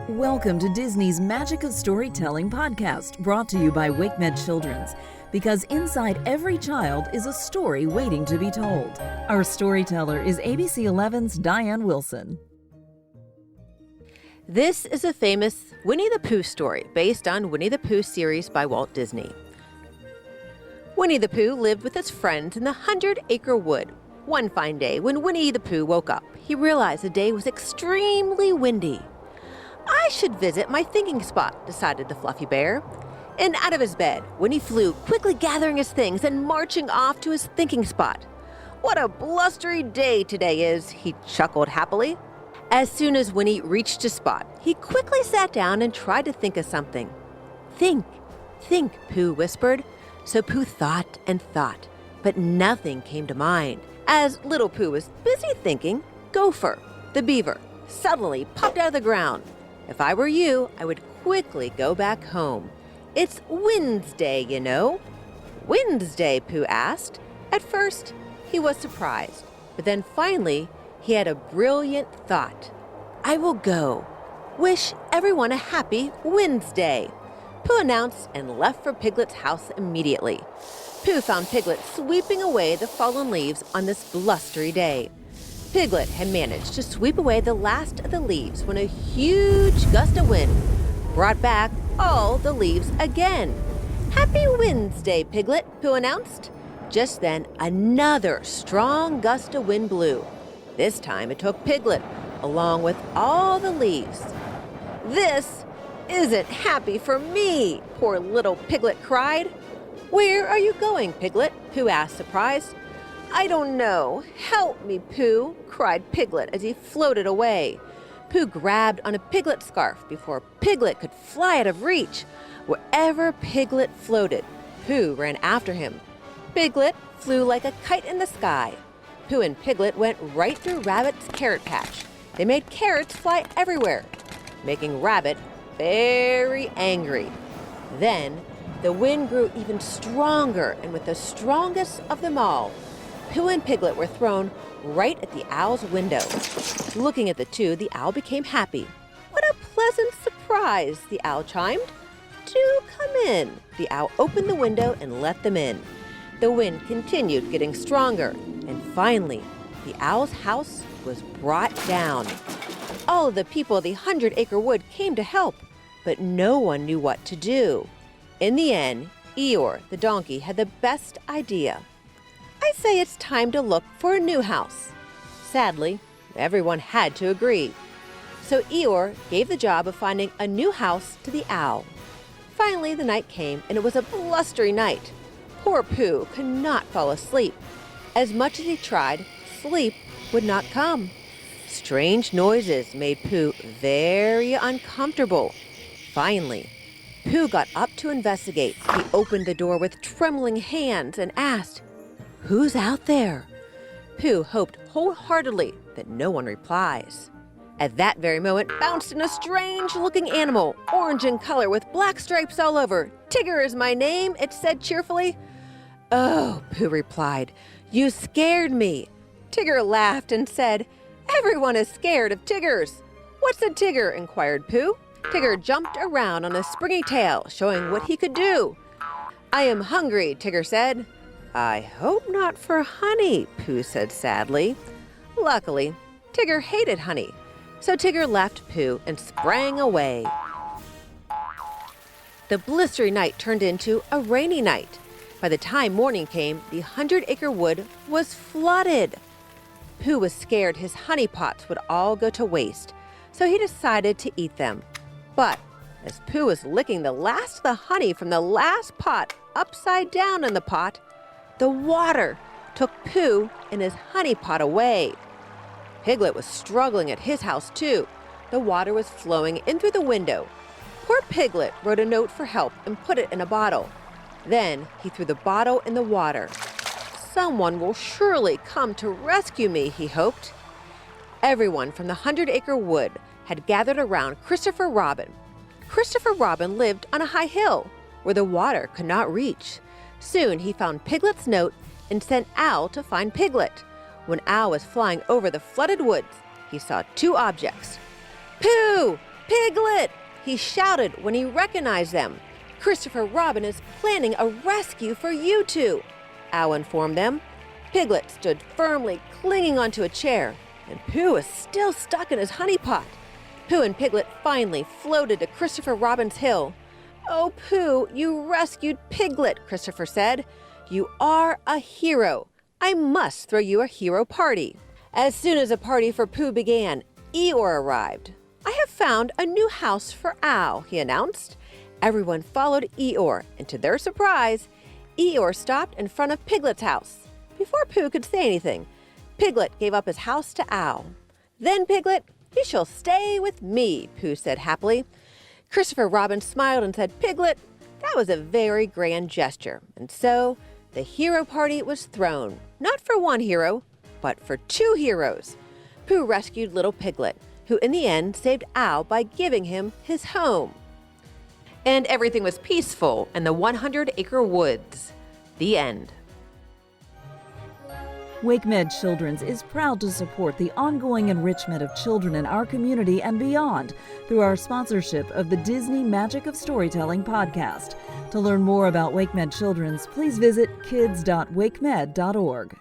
Welcome to Disney's Magic of Storytelling podcast, brought to you by WakeMed Children's, because inside every child is a story waiting to be told. Our storyteller is ABC 11's Diane Wilson. This is a famous Winnie-the-Pooh story based on Winnie-the-Pooh series by Walt Disney. Winnie-the-Pooh lived with his friends in the 100-acre wood. One fine day, when Winnie-the-Pooh woke up, he realized the day was extremely windy. "I should visit my thinking spot," decided the fluffy bear. And out of his bed, Winnie flew, quickly gathering his things and marching off to his thinking spot. "What a blustery day today is," he chuckled happily. As soon as Winnie reached his spot, he quickly sat down and tried to think of something. "Think, think," Pooh whispered. So Pooh thought and thought, but nothing came to mind. As little Pooh was busy thinking, Gopher, the beaver, suddenly popped out of the ground. "If I were you, I would quickly go back home. It's Wednesday, you know." "Wednesday?" Pooh asked. At first, he was surprised, but then finally, he had a brilliant thought. "I will go. Wish everyone a happy Wednesday," Pooh announced and left for Piglet's house immediately. Pooh found Piglet sweeping away the fallen leaves on this blustery day. Piglet had managed to sweep away the last of the leaves when a huge gust of wind brought back all the leaves again. "Happy Wednesday, Piglet," Pooh announced. Just then, another strong gust of wind blew. This time it took Piglet, along with all the leaves. "This isn't happy for me," poor little Piglet cried. "Where are you going, Piglet?" Pooh asked, surprised. "I don't know. Help me, Pooh," cried Piglet as he floated away. Pooh grabbed on a Piglet scarf before Piglet could fly out of reach. Wherever Piglet floated, Pooh ran after him. Piglet flew like a kite in the sky. Pooh and Piglet went right through Rabbit's carrot patch. They made carrots fly everywhere, making Rabbit very angry. Then the wind grew even stronger, and with the strongest of them all, Pooh and Piglet were thrown right at the owl's window. Looking at the two, the owl became happy. "What a pleasant surprise," the owl chimed. "Do come in." The owl opened the window and let them in. The wind continued getting stronger, and finally, the owl's house was brought down. All of the people of the 100-acre wood came to help, but no one knew what to do. In the end, Eeyore, the donkey, had the best idea. "I say it's time to look for a new house." Sadly, everyone had to agree. So Eeyore gave the job of finding a new house to the owl. Finally, the night came, and it was a blustery night. Poor Pooh could not fall asleep. As much as he tried, sleep would not come. Strange noises made Pooh very uncomfortable. Finally, Pooh got up to investigate. He opened the door with trembling hands and asked, "Who's out there?" Pooh hoped wholeheartedly that no one replies. At that very moment, bounced in a strange-looking animal, orange in color with black stripes all over. "Tigger is my name," it said cheerfully. "Oh," Pooh replied, "you scared me." Tigger laughed and said, "Everyone is scared of tigers." "What's a tigger?" inquired Pooh. Tigger jumped around on a springy tail, showing what he could do. "I am hungry," Tigger said. "I hope not for honey," Pooh said sadly. Luckily, Tigger hated honey, so Tigger left Pooh and sprang away. The blistering night turned into a rainy night. By the time morning came, the 100-acre wood was flooded. Pooh was scared his honey pots would all go to waste, so he decided to eat them. But as Pooh was licking the last of the honey from the last pot upside down in the pot, the water took Pooh and his honey pot away. Piglet was struggling at his house too. The water was flowing in through the window. Poor Piglet wrote a note for help and put it in a bottle. Then he threw the bottle in the water. "Someone will surely come to rescue me," he hoped. Everyone from the 100-acre wood had gathered around Christopher Robin. Christopher Robin lived on a high hill where the water could not reach. Soon he found Piglet's note and sent Owl to find Piglet. When Owl was flying over the flooded woods, he saw two objects. "Pooh! Piglet! He shouted when he recognized them. Christopher Robin is planning a rescue for you two, Owl informed them. Piglet stood firmly clinging onto a chair, and Pooh was still stuck in his honey pot. Pooh and Piglet finally floated to Christopher Robin's hill. "Oh, Pooh, you rescued Piglet," Christopher said. "You are a hero. I must throw you a hero party." As soon as a party for Pooh began, Eeyore arrived. "I have found a new house for Owl," he announced. Everyone followed Eeyore, and to their surprise, Eeyore stopped in front of Piglet's house. Before Pooh could say anything, Piglet gave up his house to Owl. "Then, Piglet, you shall stay with me," Pooh said happily. Christopher Robin smiled and said, "Piglet, that was a very grand gesture." And so the hero party was thrown, not for one hero, but for two heroes. Pooh rescued little Piglet, who in the end saved Owl by giving him his home. And everything was peaceful in the 100-acre woods. The end. WakeMed Children's is proud to support the ongoing enrichment of children in our community and beyond through our sponsorship of the Disney Magic of Storytelling podcast. To learn more about WakeMed Children's, please visit kids.wakemed.org.